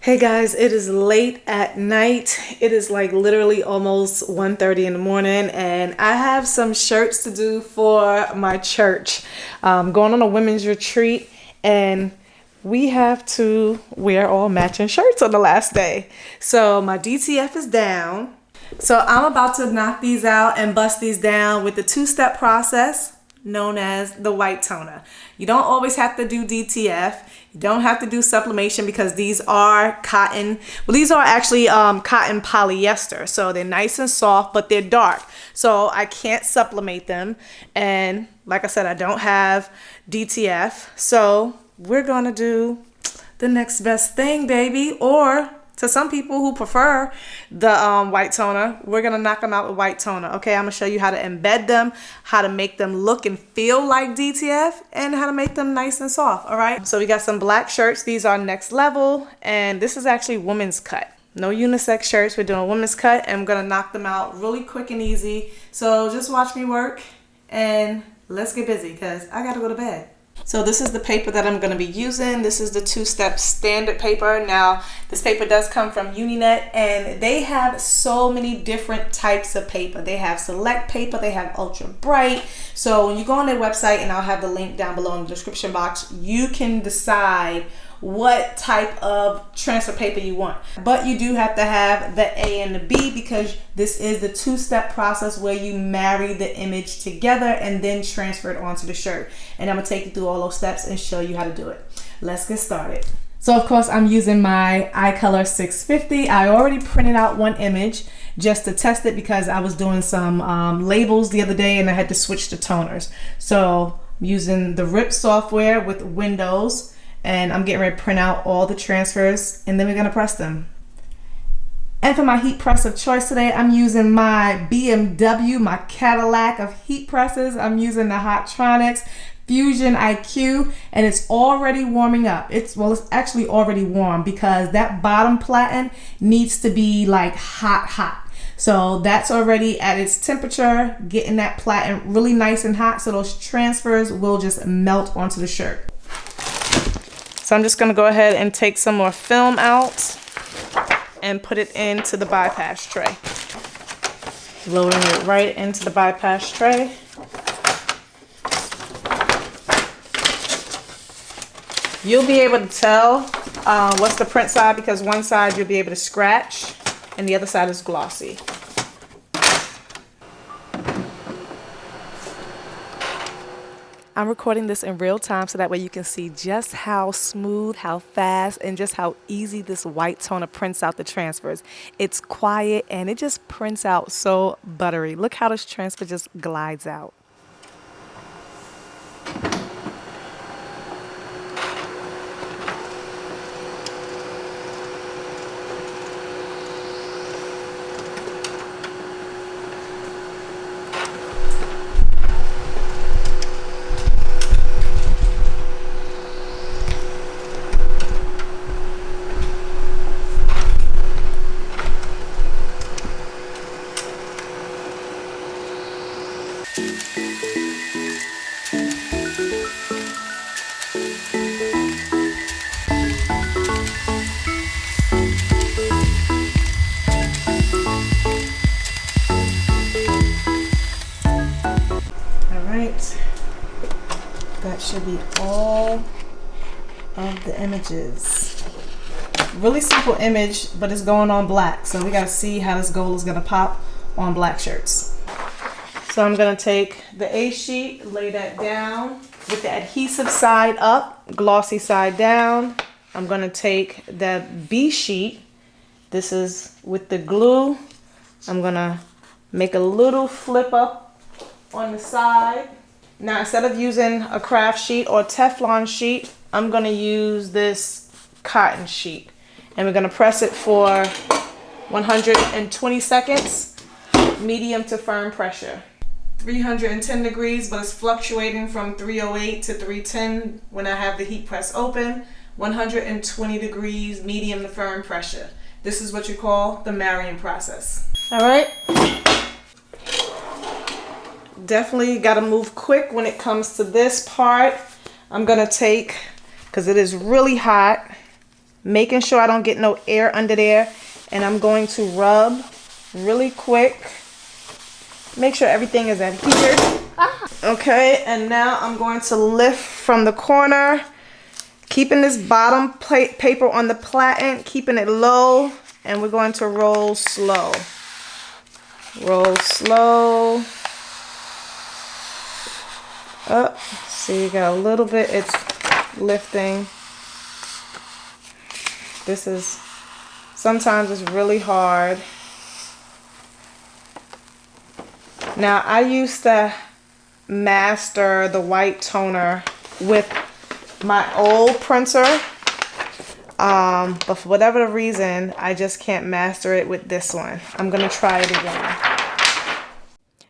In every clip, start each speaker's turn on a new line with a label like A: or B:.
A: Hey guys, it is late at night. It is like literally almost 1:30 in the morning, and I have some shirts to do for my church. Going on a women's retreat, and we have to wear all matching shirts on the last day. So my DTF is down. So I'm about to knock these out and bust these down with the two-step process known as the white toner. You don't always have to do DTF. You don't have to do sublimation because these are cotton. Well, these are actually cotton polyester. So they're nice and soft, but they're dark. So I can't sublimate them. And like I said, I don't have DTF. So we're going to do the next best thing, baby. Or to some people who prefer the white toner, we're going to knock them out with white toner. Okay, I'm going to show you how to embed them, how to make them look and feel like DTF, and how to make them nice and soft, all right? So we got some black shirts. These are next level, and this is actually women's cut. No unisex shirts. We're doing women's cut, and I'm going to knock them out really quick and easy. So just watch me work, and let's get busy because I got to go to bed. So this is the paper that I'm going to be using. This is the two-step standard paper. Now, this paper does come from Uninet, and they have so many different types of paper. They have select paper, they have ultra bright. So when you go on their website, and I'll have the link down below in the description box, you can decide what type of transfer paper you want. But you do have to have the A and the B because this is the two-step process where you marry the image together and then transfer it onto the shirt. And I'm gonna take you through all those steps and show you how to do it. Let's get started. So of course I'm using my iColor 650. I already printed out one image just to test it because I was doing some labels the other day and I had to switch to toners. So I'm using the RIP software with Windows, and I'm getting ready to print out all the transfers, and then we're gonna press them. And for my heat press of choice today, I'm using my BMW, my Cadillac of heat presses. I'm using the Hotronix Fusion IQ, and it's already warming up. It's actually already warm because that bottom platen needs to be like hot. So that's already at its temperature, getting that platen really nice and hot so those transfers will just melt onto the shirt. So I'm just going to go ahead and take some more film out and put it into the bypass tray. Loading it right into the bypass tray. You'll be able to tell what's the print side because one side you'll be able to scratch and the other side is glossy. I'm recording this in real time so that way you can see just how smooth, how fast, and just how easy this white toner prints out the transfers. It's quiet and it just prints out so buttery. Look how this transfer just glides out. That should be all of the images. Really simple image, but it's going on black. So we gotta see how this gold is gonna pop on black shirts. So I'm gonna take the A sheet, lay that down with the adhesive side up, glossy side down. I'm gonna take the B sheet. This is with the glue. I'm gonna make a little flip up on the side. Now, instead of using a craft sheet or Teflon sheet, I'm going to use this cotton sheet. And we're going to press it for 120 seconds, medium to firm pressure. 310 degrees, but it's fluctuating from 308 to 310 when I have the heat press open. 120 degrees, medium to firm pressure. This is what you call the marrying process. All right. Definitely got to move quick when it comes to this part. I'm going to take, because it is really hot, making sure I don't get no air under there. And I'm going to rub really quick. Make sure everything is adhered. Okay, and now I'm going to lift from the corner, keeping this bottom plate paper on the platen, keeping it low, and we're going to roll slow. Roll slow. Up. See, you got a little bit, it's lifting. This is, sometimes it's really hard. Now, I used to master the white toner with my old printer, but for whatever reason, I just can't master it with this one. I'm gonna try it again.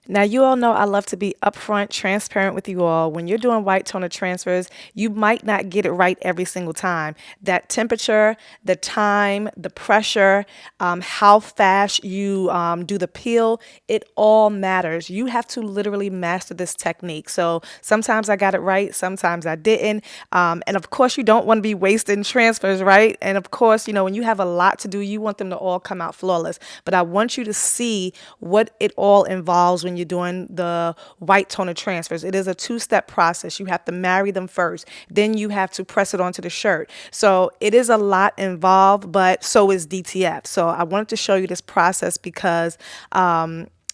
A: Now, you all know I love to be upfront, transparent with you all. When you're doing white toner transfers, you might not get it right every single time. That temperature, the time, the pressure, how fast you do the peel, it all matters. You have to literally master this technique. So sometimes I got it right, sometimes I didn't. And of course, you don't want to be wasting transfers, right? And of course, you know, when you have a lot to do, you want them to all come out flawless. But I want you to see what it all involves when you're doing the white toner transfers. It is a two-step process. You have to marry them first, then you have to press it onto the shirt. So it is a lot involved, but so is DTF. So I wanted to show you this process because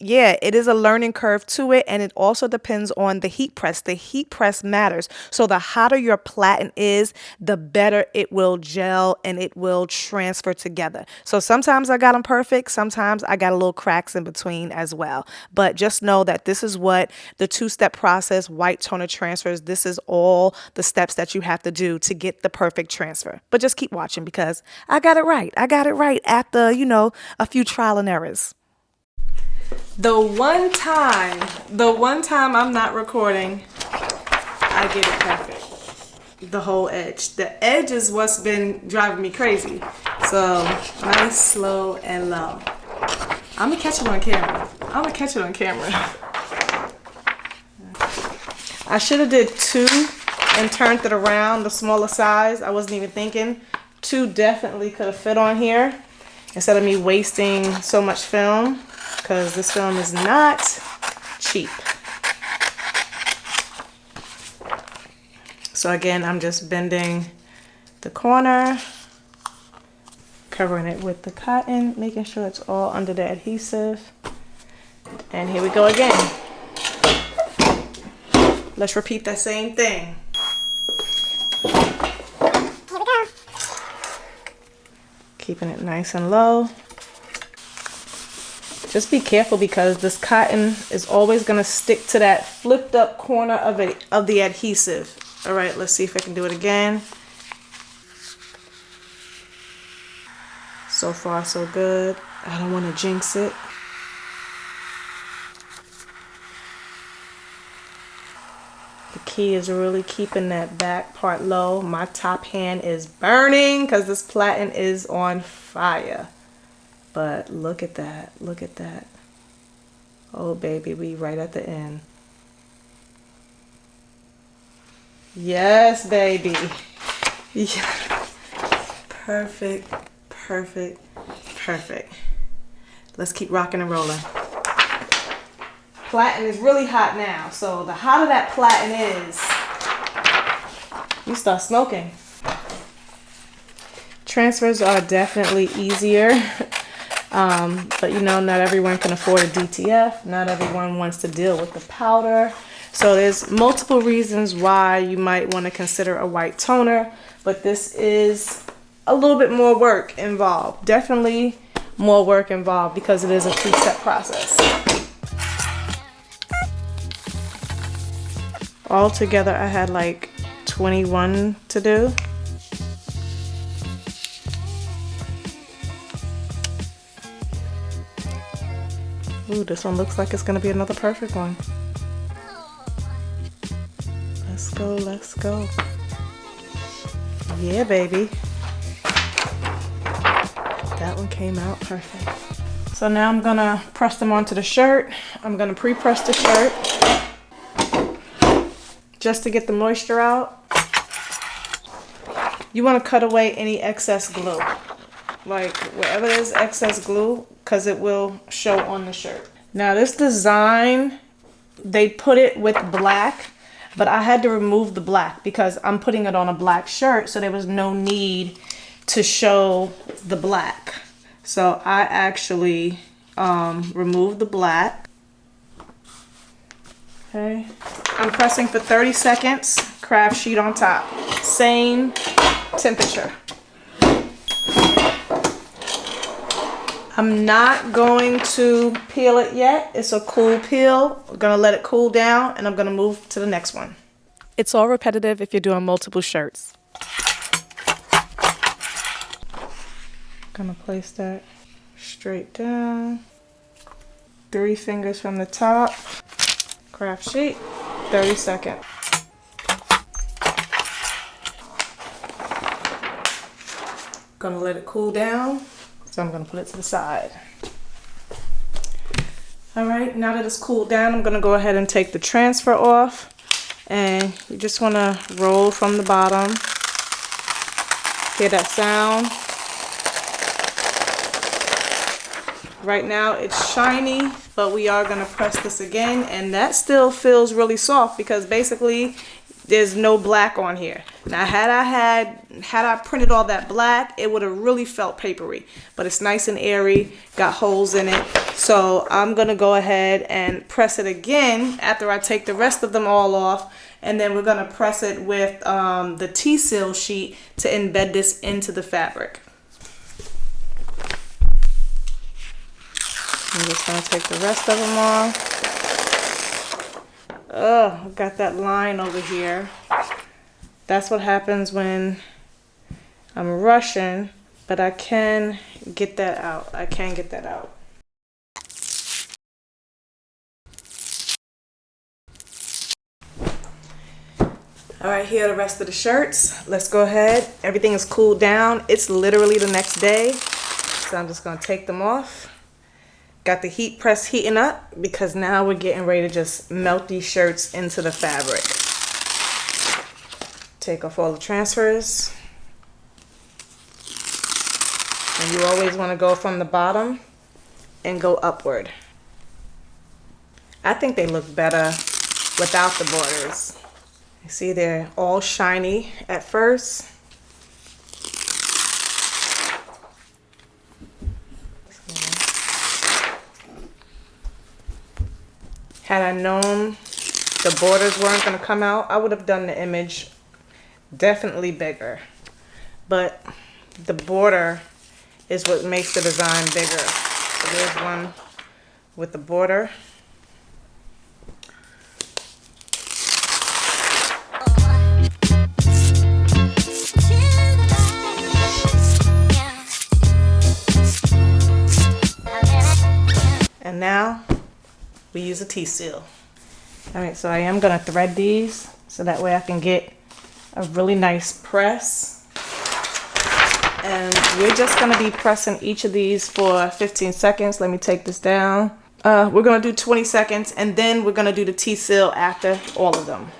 A: yeah, it is a learning curve to it, and it also depends on the heat press. The heat press matters. So the hotter your platen is, the better it will gel and it will transfer together. So sometimes I got them perfect. Sometimes I got a little cracks in between as well. But just know that this is what the two-step process, white toner transfers, this is all the steps that you have to do to get the perfect transfer. But just keep watching because I got it right. I got it right after, you know, a few trial and errors. The one time I'm not recording, I get it perfect. The whole edge. The edge is what's been driving me crazy. So nice, slow, and low. I'm gonna catch it on camera. I should have did 2 and turned it around the smaller size. I wasn't even thinking. 2 definitely could have fit on here instead of me wasting so much film. Because this film is not cheap. So again, I'm just bending the corner, covering it with the cotton, making sure it's all under the adhesive. And here we go again. Let's repeat that same thing. Here we go. Keeping it nice and low. Just be careful because this cotton is always going to stick to that flipped up corner of the adhesive. All right, let's see if I can do it again. So far, so good. I don't want to jinx it. The key is really keeping that back part low. My top hand is burning because this platen is on fire. But look at that, look at that. Oh baby, we right at the end. Yes, baby. Yeah. Perfect, perfect, perfect. Let's keep rocking and rolling. Platen is really hot now, so the hotter that platen is, you start smoking. Transfers are definitely easier. But you know, not everyone can afford a DTF. Not everyone wants to deal with the powder. So there's multiple reasons why you might want to consider a white toner, but this is a little bit more work involved. Definitely more work involved because it is a two-step process. Altogether, I had like 21 to do. Ooh, this one looks like it's gonna be another perfect one. Let's go, let's go. Yeah, baby. That one came out perfect. So now I'm gonna press them onto the shirt. I'm gonna pre-press the shirt just to get the moisture out. you want to cut away any excess glue. Like wherever there's excess glue, because it will show on the shirt. Now this design, they put it with black, but I had to remove the black because I'm putting it on a black shirt, so there was no need to show the black. So I actually removed the black. Okay, I'm pressing for 30 seconds, craft sheet on top. Same temperature. I'm not going to peel it yet. It's a cool peel. I'm gonna let it cool down and I'm gonna move to the next one. It's all repetitive if you're doing multiple shirts. Gonna place that straight down. 3 fingers from the top. Craft sheet, 30 seconds. Gonna let it cool down. So I'm gonna put it to the side. All right, now that it's cooled down, I'm gonna go ahead and take the transfer off. And you just wanna roll from the bottom. Hear that sound? Right now it's shiny, but we are gonna press this again, and that still feels really soft because basically there's no black on here. Now had I printed all that black, it would have really felt papery, but it's nice and airy, got holes in it. So I'm gonna go ahead and press it again after I take the rest of them all off, and then we're gonna press it with the T-seal sheet to embed this into the fabric. I'm just gonna take the rest of them off. Oh, I've got that line over here. That's what happens when I'm rushing, but I can get that out. I can get that out. All right, here are the rest of the shirts. Let's go ahead. Everything is cooled down. It's literally the next day. So I'm just gonna take them off. Got the heat press heating up because now we're getting ready to just melt these shirts into the fabric. Take off all the transfers. And you always want to go from the bottom and go upward. I think they look better without the borders. You see they're all shiny at first. Had I known the borders weren't going to come out, I would have done the image definitely bigger. But the border is what makes the design bigger. So there's one with the border. And now we use a T-seal. All right, so I am gonna thread these so that way I can get a really nice press. And we're just gonna be pressing each of these for 15 seconds. Let me take this down. We're gonna do 20 seconds and then we're gonna do the T-seal after all of them.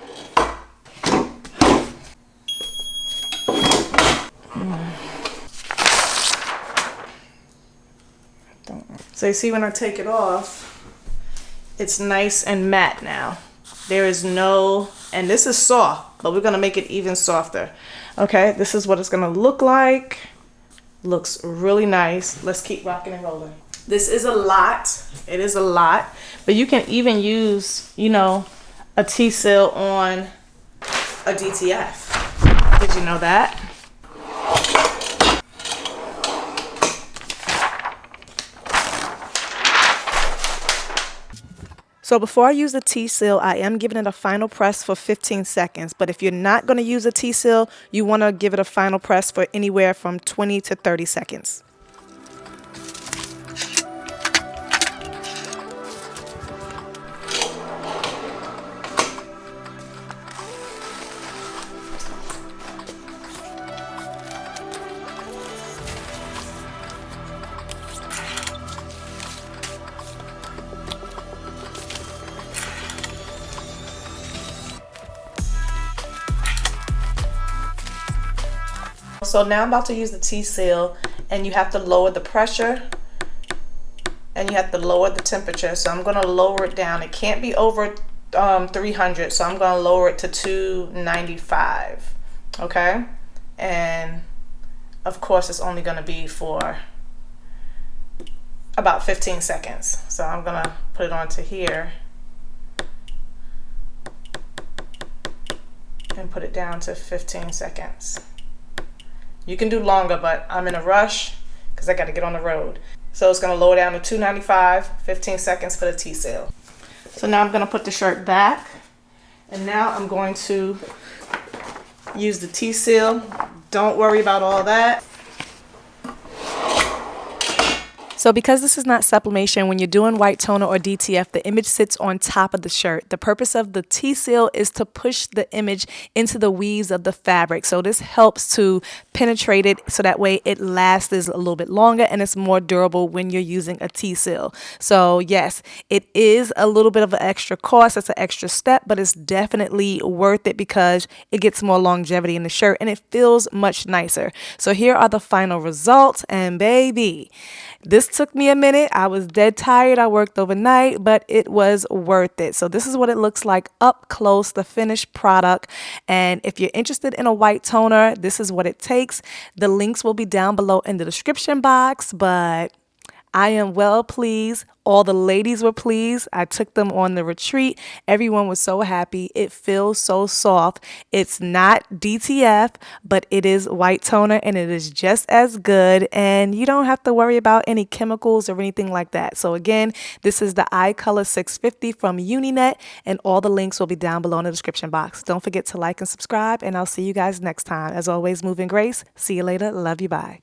A: So you see when I take it off, it's nice and matte now. There is no, and this is soft, but we're gonna make it even softer. Okay, this is what it's gonna look like. Looks really nice. Let's keep rocking and rolling. This is a lot, it is a lot, but you can even use, you know, a T-seal on a DTF. Did you know that? So before I use the T-seal, I am giving it a final press for 15 seconds. But if you're not going to use a T-seal, you want to give it a final press for anywhere from 20 to 30 seconds. So now I'm about to use the T-seal, and you have to lower the pressure and you have to lower the temperature. So I'm going to lower it down. It can't be over 300, so I'm going to lower it to 295. Okay, and of course it's only going to be for about 15 seconds. So I'm going to put it onto here and put it down to 15 seconds. You can do longer, but I'm in a rush because I got to get on the road. So it's going to lower down to 295, 15 seconds for the T-seal. So now I'm going to put the shirt back, and now I'm going to use the T-seal. Don't worry about all that. So because this is not sublimation, when you're doing white toner or DTF, the image sits on top of the shirt. The purpose of the T-seal is to push the image into the weaves of the fabric. So this helps to penetrate it so that way it lasts a little bit longer and it's more durable when you're using a T-seal. So yes, it is a little bit of an extra cost. It's an extra step, but it's definitely worth it because it gets more longevity in the shirt and it feels much nicer. So here are the final results, and baby, this took me a minute. I was dead tired. I worked overnight, but it was worth it. So this is what it looks like up close, the finished product. And if you're interested in a white toner, this is what it takes. The links will be down below in the description box, but I am well pleased. All the ladies were pleased. I took them on the retreat. Everyone was so happy. It feels so soft. It's not DTF, but it is white toner and it is just as good. And you don't have to worry about any chemicals or anything like that. So again, this is the iColor 650 from Uninet, and all the links will be down below in the description box. Don't forget to like and subscribe, and I'll see you guys next time. As always, move in grace. See you later. Love you. Bye.